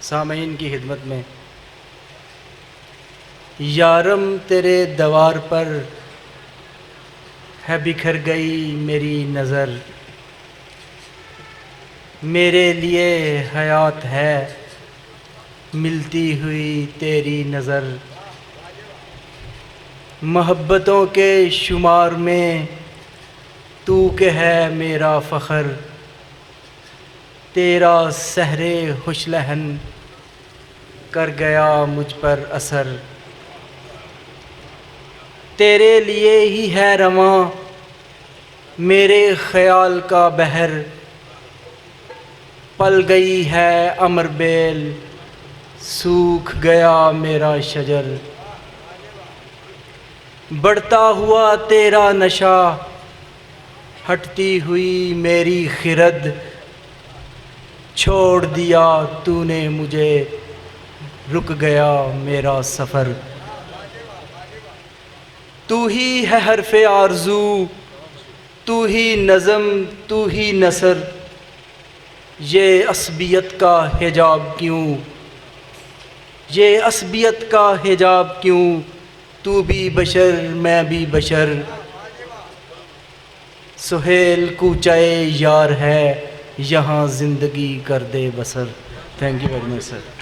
سامعین کی خدمت میں یارم تیرے دوار پر ہے بکھر گئی میری نظر، میرے لیے حیات ہے ملتی ہوئی تیری نظر، محبتوں کے شمار میں تو کہ ہے میرا فخر، تیرا سحر خوش لہن کر گیا مجھ پر اثر، تیرے لیے ہی ہے رواں میرے خیال کا بحر، پل گئی ہے امر بیل سوکھ گیا میرا شجر، بڑھتا ہوا تیرا نشہ ہٹتی ہوئی میری خرد، چھوڑ دیا تو نے مجھے رک گیا میرا سفر، تو ہی ہے حرف آرزو تو ہی نظم تو ہی نثر، یہ عصبیت کا حجاب کیوں، یہ عصبیت کا حجاب کیوں، تو بھی بشر میں بھی بشر، سہیل کوچہ یار ہے یہاں زندگی کر دے بسر۔ Thank you very much sir.